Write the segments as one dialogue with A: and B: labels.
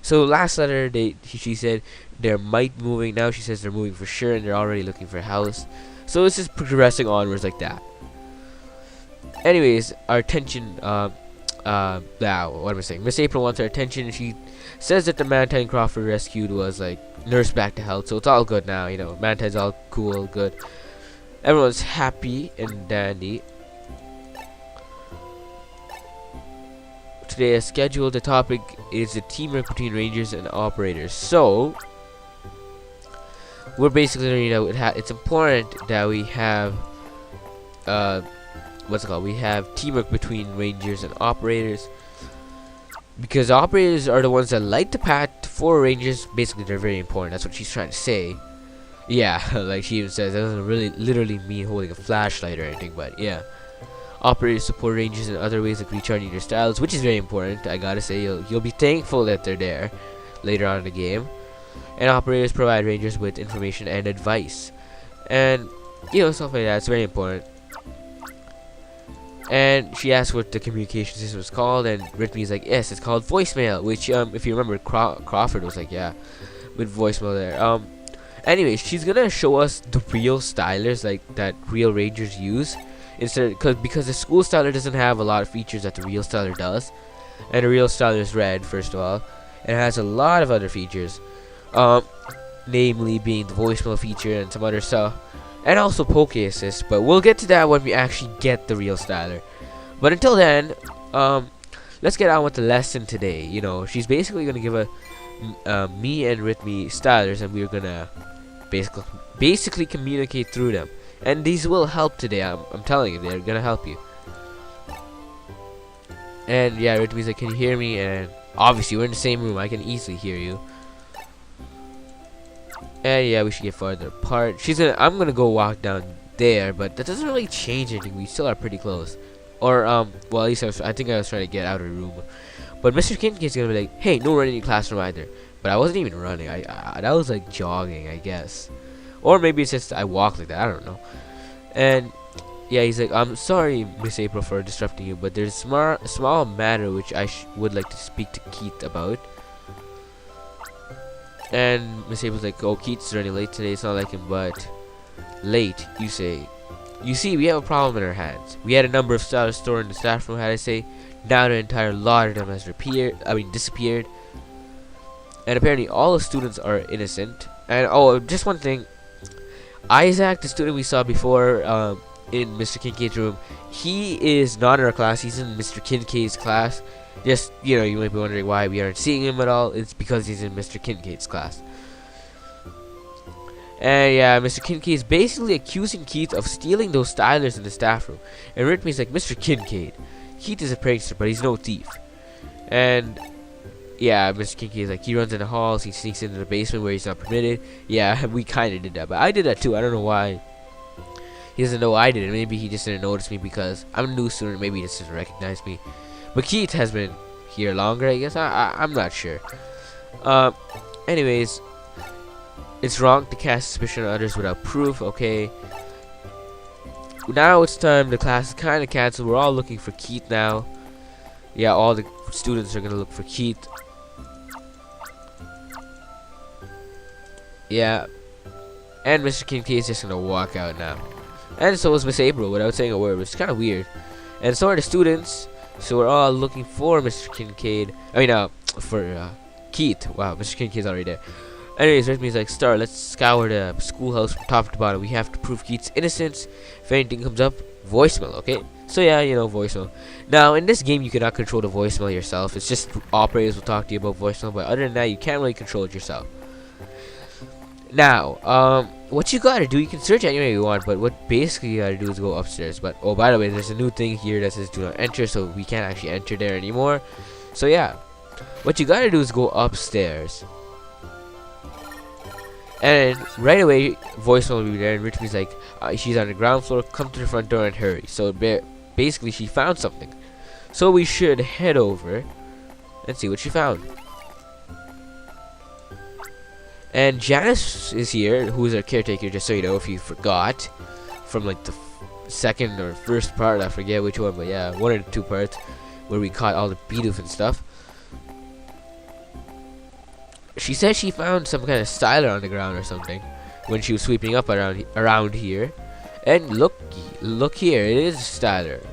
A: So last letter, she said they might be moving. Now she says they're moving for sure, and they're already looking for a house. So it's just progressing onwards like that. Anyways, our attention. Now what am I saying? Miss April wants our attention. She says that the Mantine Crawford rescued was like nursed back to health, so it's all good now. You know, Mantine's all cool, good. Everyone's happy and dandy. Today, as scheduled, the topic is the teamwork between rangers and operators. So, we're basically learning that it's important that we have, we have teamwork between rangers and operators. Because operators are the ones that light the path for rangers. Basically, they're very important. That's what she's trying to say. Yeah, like she even says, that doesn't really literally mean holding a flashlight or anything, but yeah. Operators support rangers in other ways like recharging their styles, which is very important. I gotta say, you'll be thankful that they're there later on in the game. And operators provide rangers with information and advice, and you know, stuff like that. It's very important. And she asked what the communication system was called, and Rhythmy's like, yes, it's called voicemail. Which, if you remember, Crawford was like, yeah, with voicemail there. Anyways, she's gonna show us the real stylers like that real rangers use. Because the school styler doesn't have a lot of features that the real styler does, and the real styler is red first of all, and it has a lot of other features, namely being the voicemail feature and some other stuff, and also poke assist. But we'll get to that when we actually get the real styler. But until then, let's get on with the lesson today. You know, she's basically gonna give me and Rhythmy stylers, and we're gonna basically communicate through them. And these will help today. I'm telling you, they're gonna help you. And yeah, Rhythmy's like, can you hear me? And obviously we're in the same room. I can easily hear you. And yeah, we should get farther apart. I'm gonna go walk down there, but that doesn't really change anything. We still are pretty close. Or well, at least I think I was trying to get out of the room. But Mr. Kincaid's gonna be like, hey, no running in your classroom either. But I wasn't even running. I that was like jogging, I guess. Or maybe it's just I walk like that. I don't know. And yeah, he's like, I'm sorry, Miss April, for disrupting you, but there's a small matter which I would like to speak to Keith about. And Miss April's like, oh, Keith's running late today. It's not like him, but late, you say. You see, we have a problem in our hands. We had a number of stylers stored in the staff room, had I say. Now the entire lot of them has disappeared. And apparently all the students are innocent. And oh, just one thing. Isaac, the student we saw before in Mr. Kincaid's room, he is not in our class. He's in Mr. Kincaid's class. Just, you know, you might be wondering why we aren't seeing him at all. It's because he's in Mr. Kincaid's class. And yeah, Mr. Kincaid is basically accusing Keith of stealing those stylers in the staff room. And Rhythmy's like, Mr. Kincaid, Keith is a prankster, but he's no thief. And yeah, Mr. Kincaid is like, he runs in the halls, he sneaks into the basement where he's not permitted. Yeah, we kind of did that, but I did that too. I don't know why he doesn't know I did it. Maybe he just didn't notice me because I'm a new student. Maybe he just doesn't recognize me. But Keith has been here longer, I guess. I'm not sure. Anyways, it's wrong to cast suspicion on others without proof. Okay. Now it's time. The class is kind of canceled. We're all looking for Keith now. Yeah, all the students are gonna look for Keith. Yeah. And Mr. Kincaid is just gonna walk out now. And so is Miss April without saying a word, which is kind of weird. And so are the students. So we're all looking for Mr. Kincaid. I mean, for Keith. Wow, Mr. Kincaid's already there. Anyways, Rhythmy's like, Star, let's scour the schoolhouse from top to bottom. We have to prove Keith's innocence. If anything comes up, voicemail, okay? So yeah, you know, voicemail. Now, in this game, you cannot control the voicemail yourself. It's just operators will talk to you about voicemail, but other than that, you can't really control it yourself. Now, what you gotta do, you can search anywhere you want, but what basically you gotta do is go upstairs. But, oh, by the way, there's a new thing here that says do not enter, so we can't actually enter there anymore. So yeah, what you gotta do is go upstairs. And right away, voicemail will be there, and Rhythmy's like, she's on the ground floor, come to the front door and hurry. So basically, she found something. So we should head over and see what she found. And Janice is here, who is our caretaker, just so you know, if you forgot, from like the second or first part, I forget which one, but yeah, one of the two parts, where we caught all the Bidoof and stuff. She said she found some kind of styler on the ground or something when she was sweeping up around here. And look here, it is a styler.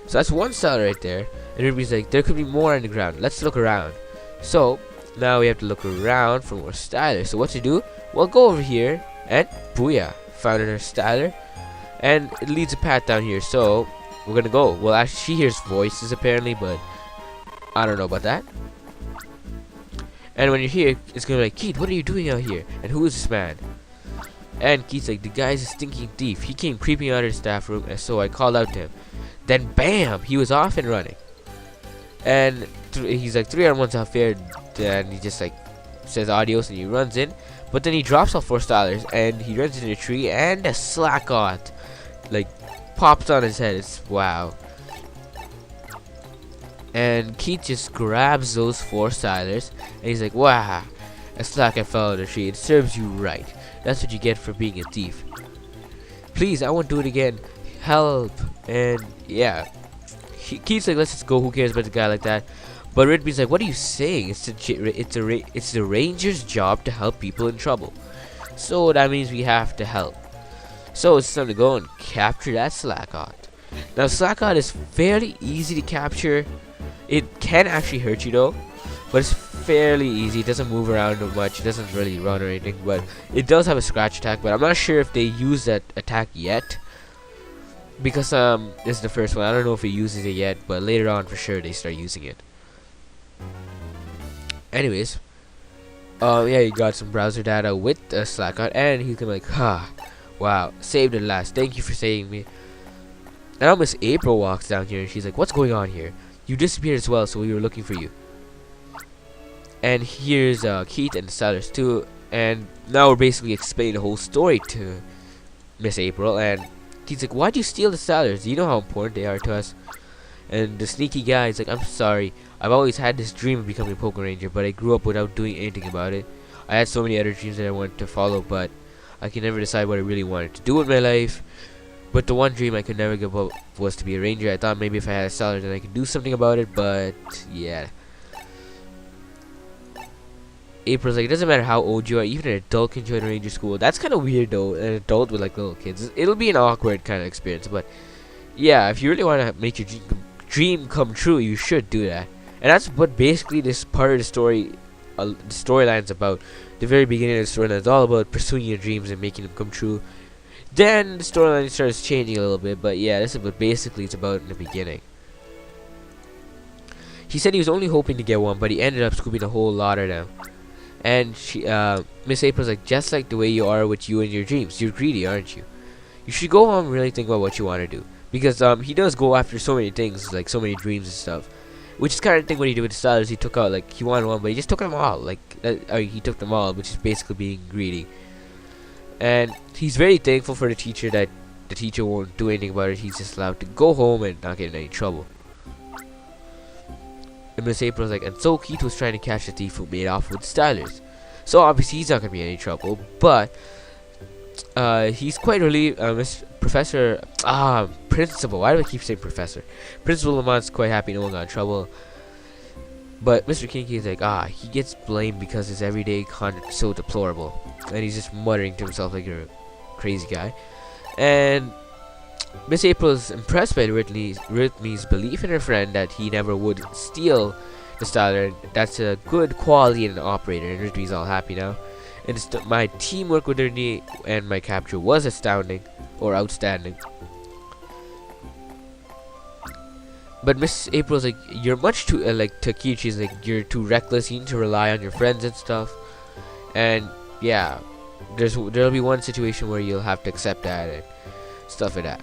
A: So that's one styler right there. And Ruby's like, there could be more on the ground. Let's look around. So now we have to look around for more stylers. So what to do? Well, go over here and booyah, found her styler. And it leads a path down here. So we're gonna go. Well, actually, she hears voices apparently, but I don't know about that. And when you're here, it's gonna be like, Keith, what are you doing out here? And who is this man? And Keith's like, the guy's a stinking thief. He came creeping out of the staff room, and so I called out to him. Then bam, he was off and running. And he's like, 3 on 1's out fair. And he just like says adios and he runs in. But then he drops off 4 stylers and he runs into a tree, and a slackot like pops on his head. It's wow. And Keith just grabs those 4 stylers and he's like, wow, a slacker fell out of the tree. It serves you right. That's what you get for being a thief. Please, I won't do it again. Help. And yeah, Keith's like, let's just go. Who cares about the guy like that? But Ridby's like, what are you saying? It's the ranger's job to help people in trouble. So that means we have to help. So it's time to go and capture that slackot. Now slackot is fairly easy to capture. It can actually hurt you though, but it's fairly easy. It doesn't move around much. It doesn't really run or anything, but it does have a scratch attack. But I'm not sure if they use that attack yet, because this is the first one. I don't know if it uses it yet, but later on for sure they start using it. Anyways, yeah, you got some browser data with slackot, and he's gonna be like, wow, saved at last. Thank you for saving me. Now Miss April walks down here and she's like, what's going on here? You disappeared as well, so we were looking for you. And here's Keith and the stylers too, and now we're basically explaining the whole story to Miss April. And Keith's like, why'd you steal the stylers? Do you know how important they are to us? And the sneaky guy is like, I'm sorry, I've always had this dream of becoming a Poké Ranger, but I grew up without doing anything about it. I had so many other dreams that I wanted to follow, but I could never decide what I really wanted to do with my life. But the one dream I could never give up was to be a ranger. I thought maybe if I had a styler then I could do something about it, but yeah. April's like, it doesn't matter how old you are, even an adult can join a ranger school. That's kind of weird though, an adult with like little kids. It'll be an awkward kind of experience, but yeah, if you really want to make your dream come true, you should do that. And that's what basically this part of the story, the storyline's about. The very beginning of the storyline is all about pursuing your dreams and making them come true. Then the storyline starts changing a little bit, but yeah, this is what basically it's about in the beginning. He said he was only hoping to get one, but he ended up scooping a whole lot of them. And she, Miss April's like, just like the way you are with you and your dreams. You're greedy, aren't you? You should go home and really think about what you want to do. Because he does go after so many things, like so many dreams and stuff. Which is kind of the thing what he did with the stylers. He took out, like, he wanted one, but he just took them all. Like, he took them all, which is basically being greedy. And he's very thankful for the teacher that the teacher won't do anything about it. He's just allowed to go home and not get in any trouble. And Miss April's like, and so Keith was trying to catch the thief who made off with the stylers. So obviously he's not going to be in any trouble, but he's quite relieved. Principal, why do I keep saying professor? Principal Lamont's quite happy no one got in trouble. But Mr. Kinky is like, he gets blamed because his everyday conduct is so deplorable. And he's just muttering to himself like a crazy guy. And Miss April is impressed by Rhythmy's belief in her friend that he never would steal the styler. That's a good quality in an operator, and Rhythmy's all happy now. And my teamwork with Rhythmy and my capture was astounding, or outstanding. But Miss April's like, you're much too, like Takichi's like, you're too reckless, you need to rely on your friends and stuff. And yeah, there'll be one situation where you'll have to accept that and stuff like that.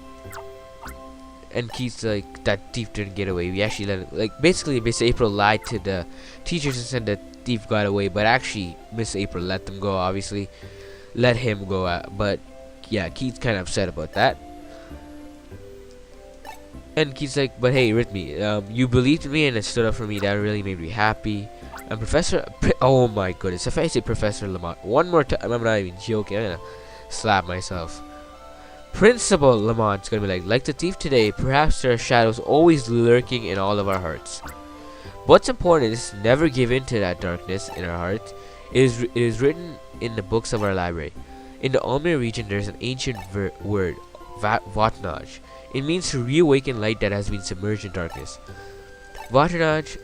A: And Keith's like, that thief didn't get away, we actually let him, like, basically Miss April lied to the teachers and said the thief got away, but actually Miss April let them go, obviously. Let him go, but yeah, Keith's kind of upset about that. And Keith's like, but hey, Rhythmy, you believed in me and it stood up for me. That really made me happy. And oh my goodness, if I say Professor Lamont one more time, I'm not even joking, I'm gonna slap myself. Principal Lamont's gonna be like the thief today, perhaps there are shadows always lurking in all of our hearts. What's important is never give in to that darkness in our hearts. It is written in the books of our library. In the Almia region, there is an ancient word, Vatnaj. It means to reawaken light that has been submerged in darkness. Vatnaj,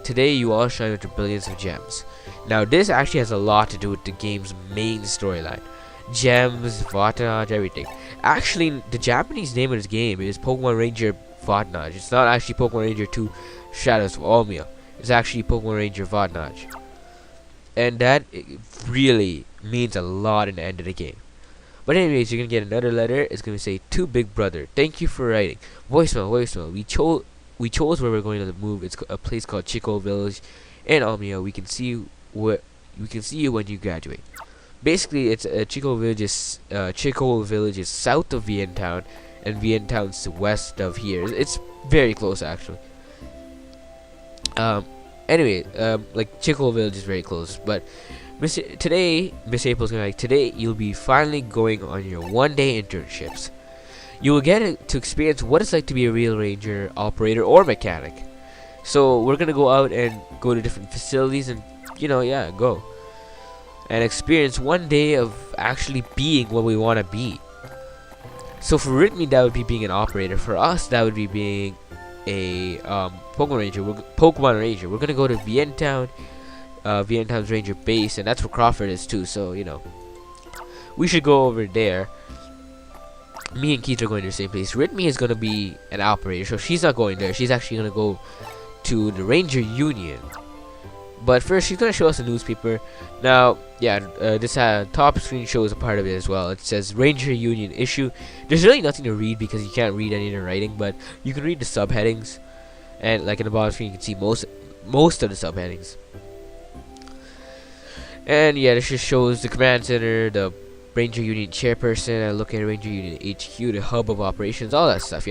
A: today you all shine with billions of gems. Now this actually has a lot to do with the game's main storyline. Gems, Vatnaj, everything. Actually, the Japanese name of this game is Pokemon Ranger Vatnaj. It's not actually Pokemon Ranger 2 Shadows of Almia. It's actually Pokemon Ranger Vatnaj. And that really means a lot in the end of the game. But anyways, you're gonna get another letter. It's gonna say, "To Big Brother, thank you for writing. Voicemail. We chose where we're going to move. It's a place called Chico Village in Almia. We can see you when you graduate." Basically, it's Chico Village is south of Vientown, and Vientown's west of here. It's very close actually. Anyway, like Chico Village is very close, but Miss April's gonna like, today you'll be finally going on your one-day internships. You will get to experience what it's like to be a real ranger, operator, or mechanic. So we're gonna go out and go to different facilities and go and experience one day of actually being what we want to be. So for Ritmi, that would be being an operator. For us, that would be being a Pokemon Ranger. We're gonna go to Vientown, Vientown's Ranger base, and that's where Crawford is too. So we should go over there. Me and Keith are going to the same place. Ritmi is gonna be an operator, so she's not going there. She's actually gonna go to the Ranger Union. But first, she's gonna show us a newspaper. Now, this top screen shows a part of it as well. It says Ranger Union issue. There's really nothing to read because you can't read any of the writing, but you can read the subheadings, and like in the bottom screen, you can see most of the subheadings. And this just shows the command center, the Ranger Union chairperson, and look at Ranger Union HQ, the hub of operations, all that stuff.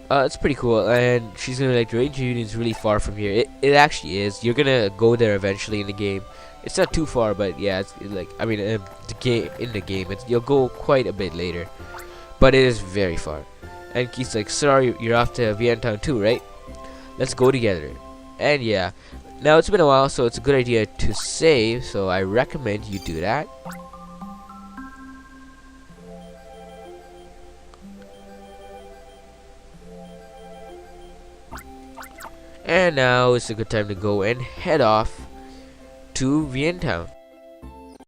A: It's pretty cool, and she's gonna like, the Ranger Union's really far from here. It actually is. You're gonna go there eventually in the game. It's not too far, but yeah, you'll go quite a bit later, but it is very far. And Keith's like, sorry, you're off to Vientown too, right? Let's go together. And now it's been a while, so it's a good idea to save. So I recommend you do that. And now it's a good time to go and head off to Vientown.